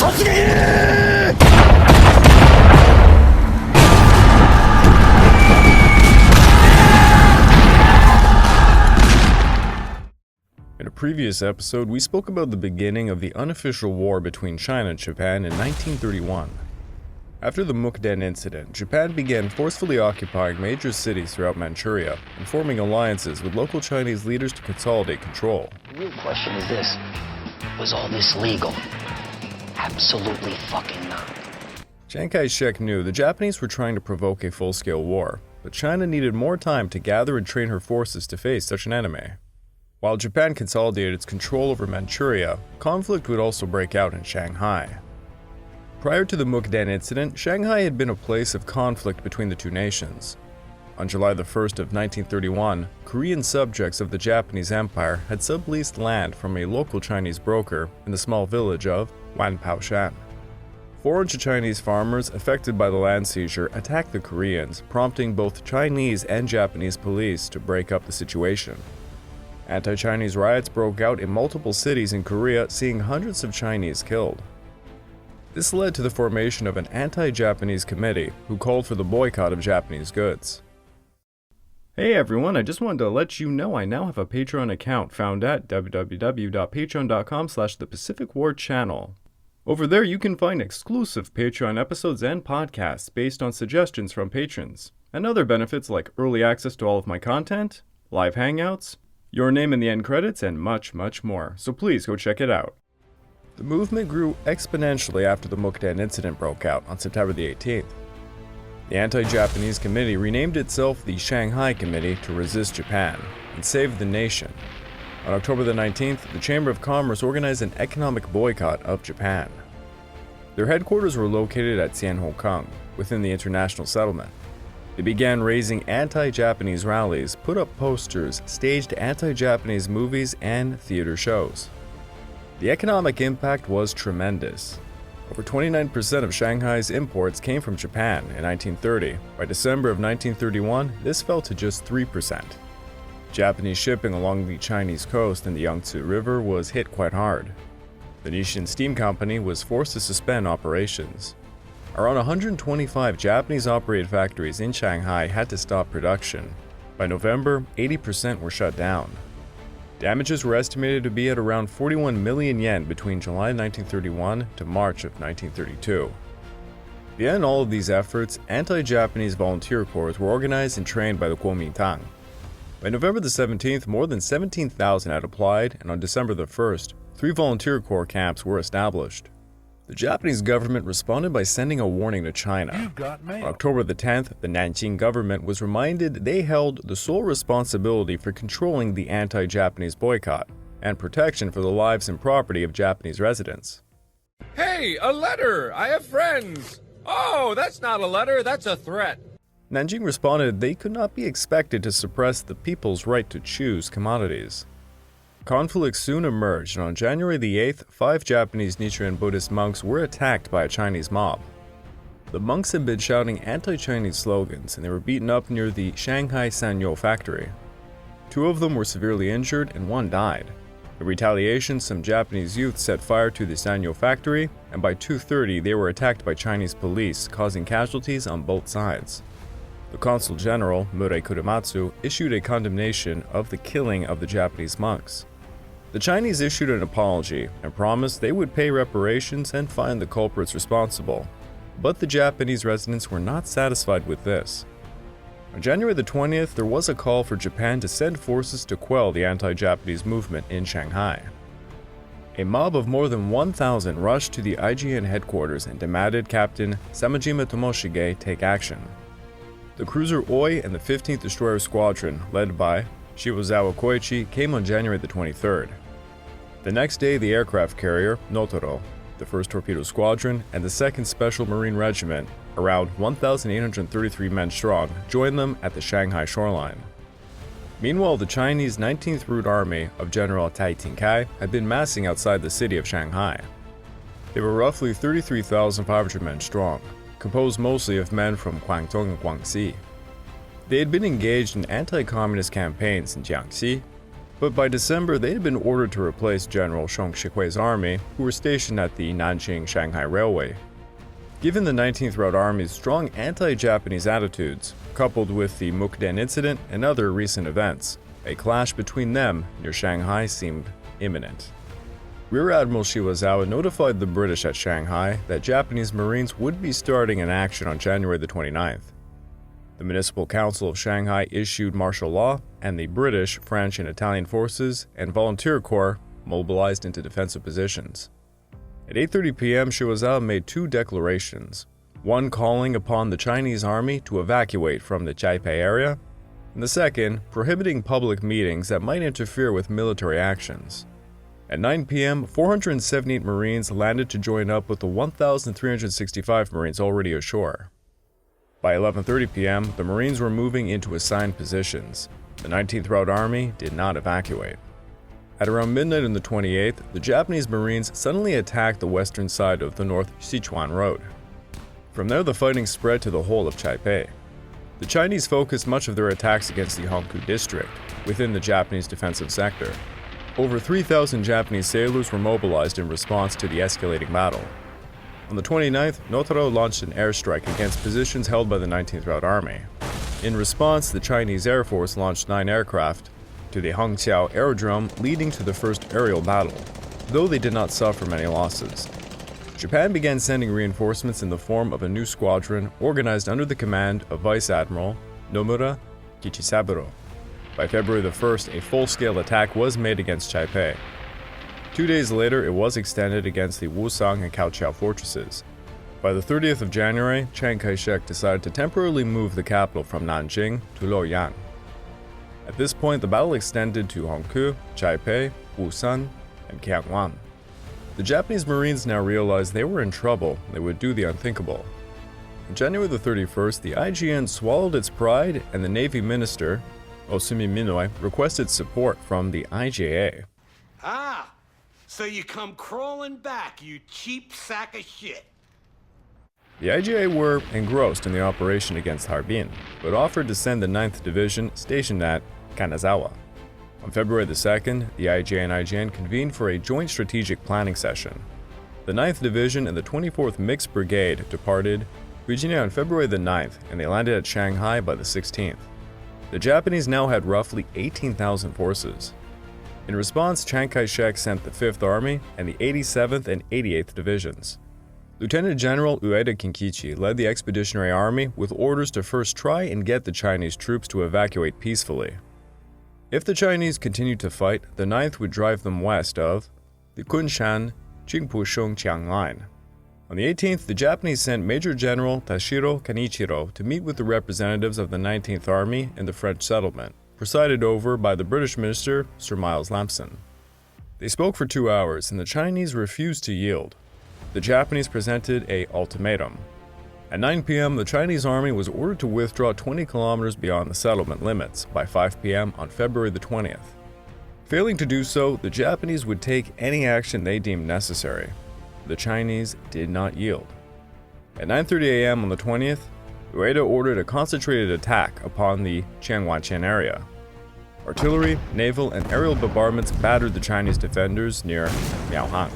In a previous episode, we spoke about the beginning of the unofficial war between China and Japan in 1931. After the Mukden Incident, Japan began forcefully occupying major cities throughout Manchuria and forming alliances with local Chinese leaders to consolidate control. The real question is this: was all this legal? Absolutely fucking not. Chiang Kai-shek knew the Japanese were trying to provoke a full-scale war, but China needed more time to gather and train her forces to face such an enemy. While Japan consolidated its control over Manchuria, conflict would also break out in Shanghai. Prior to the Mukden Incident, Shanghai had been a place of conflict between the two nations. On July the 1st of 1931, Korean subjects of the Japanese Empire had subleased land from a local Chinese broker in the small village of Wanpaoshan. 400 Chinese farmers affected by the land seizure attacked the Koreans, prompting both Chinese and Japanese police to break up the situation. Anti-Chinese riots broke out in multiple cities in Korea, seeing hundreds of Chinese killed. This led to the formation of an anti-Japanese committee who called for the boycott of Japanese goods. Hey everyone, I just wanted to let you know I now have a Patreon account found at www.patreon.com/thepacificwarchannel. Over there you can find exclusive Patreon episodes and podcasts based on suggestions from patrons, and other benefits like early access to all of my content, live hangouts, your name in the end credits, and much, much more, so please go check it out. The movement grew exponentially after the Mukden Incident broke out on September the 18th. The anti-Japanese committee renamed itself the Shanghai Committee to resist Japan and save the nation. On October the 19th, the Chamber of Commerce organized an economic boycott of Japan. Their headquarters were located at Xianhokang, within the international settlement. They began raising anti-Japanese rallies, put up posters, staged anti-Japanese movies and theater shows. The economic impact was tremendous. Over 29% of Shanghai's imports came from Japan in 1930. By December of 1931, this fell to just 3%. Japanese shipping along the Chinese coast and the Yangtze River was hit quite hard. The Nishin Steam Company was forced to suspend operations. Around 125 Japanese-operated factories in Shanghai had to stop production. By November, 80% were shut down. Damages were estimated to be at around 41 million yen between July 1931 to March of 1932. Beyond all of these efforts, anti-Japanese volunteer corps were organized and trained by the Kuomintang. By November the 17th, more than 17,000 had applied, and on December the 1st, 3 volunteer corps camps were established. The Japanese government responded by sending a warning to China. On October the 10th, the Nanjing government was reminded they held the sole responsibility for controlling the anti-Japanese boycott and protection for the lives and property of Japanese residents. Hey, a letter! I have friends! Oh, that's not a letter, that's a threat. Nanjing responded they could not be expected to suppress the people's right to choose commodities. Conflict soon emerged, and on January the 8th, 5 Japanese Nichiren Buddhist monks were attacked by a Chinese mob. The monks had been shouting anti-Chinese slogans, and they were beaten up near the Shanghai Sanyo factory. 2 of them were severely injured, and 1 died. In retaliation, some Japanese youth set fire to the Sanyo factory, and by 2:30 they were attacked by Chinese police, causing casualties on both sides. The Consul General, Murray Kurematsu, issued a condemnation of the killing of the Japanese monks. The Chinese issued an apology and promised they would pay reparations and find the culprits responsible. But the Japanese residents were not satisfied with this. On January the 20th, there was a call for Japan to send forces to quell the anti-Japanese movement in Shanghai. A mob of more than 1,000 rushed to the IGN headquarters and demanded Captain Samajima Tomoshige take action. The cruiser Oi and the 15th Destroyer Squadron, led by Shibuzawa Koichi, came on January the 23rd. The next day, the aircraft carrier Notoro, the 1st Torpedo Squadron, and the 2nd Special Marine Regiment, around 1,833 men strong, joined them at the Shanghai shoreline. Meanwhile, the Chinese 19th Route Army of General Tai Ting-kai had been massing outside the city of Shanghai. They were roughly 33,500 men strong, composed mostly of men from Guangdong and Guangxi. They had been engaged in anti-communist campaigns in Jiangxi, But by December, they had been ordered to replace General Song Shikui's army, who were stationed at the Nanjing-Shanghai Railway. Given the 19th Route Army's strong anti-Japanese attitudes, coupled with the Mukden Incident and other recent events, a clash between them near Shanghai seemed imminent. Rear Admiral Shiwazawa notified the British at Shanghai that Japanese Marines would be starting an action on January the 29th. The Municipal Council of Shanghai issued martial law, and the British, French, and Italian forces and volunteer corps mobilized into defensive positions. At 8:30 p.m., Shiwazawa made two declarations, one calling upon the Chinese army to evacuate from the Taipei area, and the second prohibiting public meetings that might interfere with military actions. At 9 p.m., 478 Marines landed to join up with the 1,365 Marines already ashore. By 11:30 p.m., the Marines were moving into assigned positions. The 19th Route Army did not evacuate. At around midnight on the 28th, the Japanese Marines suddenly attacked the western side of the North Sichuan Road. From there, the fighting spread to the whole of Taipei. The Chinese focused much of their attacks against the Hongkou district, within the Japanese defensive sector. Over 3,000 Japanese sailors were mobilized in response to the escalating battle. On the 29th, Notaro launched an airstrike against positions held by the 19th Route Army. In response, the Chinese Air Force launched 9 aircraft to the Hongqiao aerodrome, leading to the first aerial battle, though they did not suffer many losses. Japan began sending reinforcements in the form of a new squadron organized under the command of Vice Admiral Nomura Kichisaburo. By February the 1st, a full-scale attack was made against Taipei. 2 days later, it was extended against the Wusang and Kaohsiung fortresses. By the 30th of January, Chiang Kai-shek decided to temporarily move the capital from Nanjing to Luoyang. At this point, the battle extended to Hongkou, Taipei, Wusan, and Kiangwan. The Japanese Marines now realized they were in trouble. They would do the unthinkable. On January the 31st, the IJN swallowed its pride, and the Navy Minister, Osumi Minoi, requested support from the IJA. Ah, so you come crawling back, you cheap sack of shit. The IJA were engrossed in the operation against Harbin, but offered to send the 9th Division stationed at Kanazawa. On February the 2nd, the IJA and IJN convened for a joint strategic planning session. The 9th Division and the 24th Mixed Brigade departed Virginia on February the 9th, and they landed at Shanghai by the 16th. The Japanese now had roughly 18,000 forces. In response, Chiang Kai-shek sent the 5th Army and the 87th and 88th Divisions. Lieutenant General Ueda Kinkichi led the Expeditionary Army with orders to first try and get the Chinese troops to evacuate peacefully. If the Chinese continued to fight, the 9th would drive them west of the Kunshan-Jingpusheng-Qiang line. On the 18th, the Japanese sent Major General Tashiro Kanichiro to meet with the representatives of the 19th Army in the French settlement, presided over by the British Minister, Sir Miles Lampson. They spoke for 2 hours, and the Chinese refused to yield. The Japanese presented an ultimatum. At 9 p.m., the Chinese army was ordered to withdraw 20 kilometers beyond the settlement limits by 5 p.m. on February the 20th. Failing to do so, the Japanese would take any action they deemed necessary. The Chinese did not yield. At 9:30 a.m. on the 20th, Ueda ordered a concentrated attack upon the Qiangwanchen area. Artillery, naval, and aerial bombardments battered the Chinese defenders near Miaohang.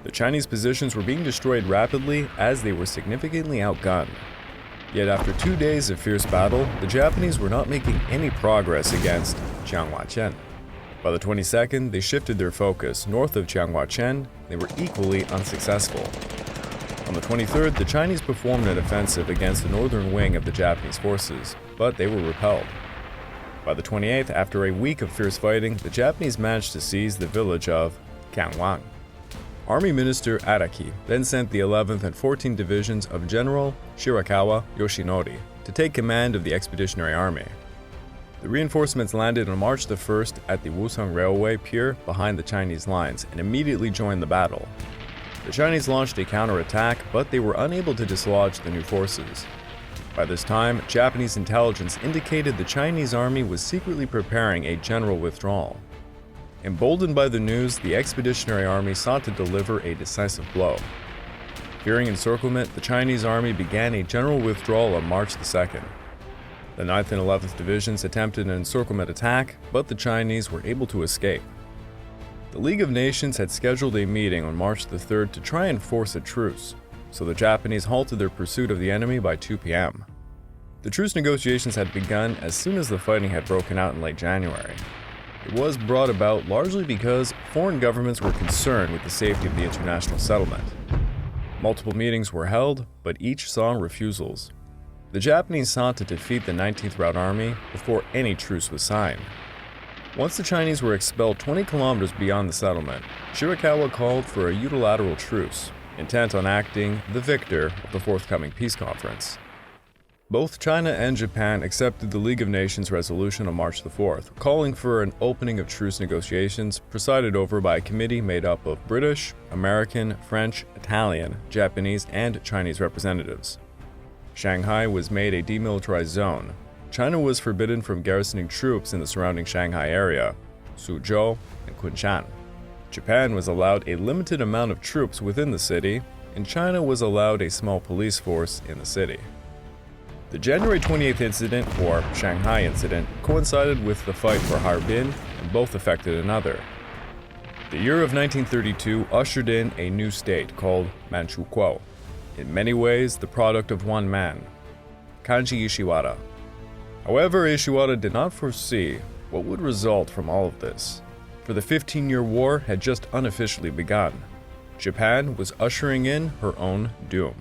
The Chinese positions were being destroyed rapidly as they were significantly outgunned. Yet after 2 days of fierce battle, the Japanese were not making any progress against Qiangwanchen. By the 22nd, they shifted their focus north of Qiangwanchen. They were equally unsuccessful. On the 23rd, the Chinese performed an offensive against the northern wing of the Japanese forces, but they were repelled. By the 28th, after a week of fierce fighting, the Japanese managed to seize the village of Kiangwang. Army Minister Araki then sent the 11th and 14th Divisions of General Shirakawa Yoshinori to take command of the Expeditionary Army. The reinforcements landed on March the 1st at the Wusang Railway pier behind the Chinese lines and immediately joined the battle. The Chinese launched a counterattack, but they were unable to dislodge the new forces. By this time, Japanese intelligence indicated the Chinese army was secretly preparing a general withdrawal. Emboldened by the news, the Expeditionary Army sought to deliver a decisive blow. Fearing encirclement, the Chinese army began a general withdrawal on March the 2nd. The 9th and 11th Divisions attempted an encirclement attack, but the Chinese were able to escape. The League of Nations had scheduled a meeting on March the 3rd to try and force a truce, so the Japanese halted their pursuit of the enemy by 2 p.m. The truce negotiations had begun as soon as the fighting had broken out in late January. It was brought about largely because foreign governments were concerned with the safety of the international settlement. Multiple meetings were held, but each saw refusals. The Japanese sought to defeat the 19th Route Army before any truce was signed. Once the Chinese were expelled 20 kilometers beyond the settlement, Shirakawa called for a unilateral truce, intent on acting the victor of the forthcoming peace conference. Both China and Japan accepted the League of Nations resolution on March the 4th, calling for an opening of truce negotiations presided over by a committee made up of British, American, French, Italian, Japanese, and Chinese representatives. Shanghai was made a demilitarized zone. China was forbidden from garrisoning troops in the surrounding Shanghai area, Suzhou and Kunshan. Japan was allowed a limited amount of troops within the city, and China was allowed a small police force in the city. The January 28th incident, or Shanghai Incident, coincided with the fight for Harbin, and both affected another. The year of 1932 ushered in a new state called Manchukuo, in many ways the product of one man, Kanji Ishiwara. However, Ishiwara did not foresee what would result from all of this, for the 15-year war had just unofficially begun. Japan was ushering in her own doom.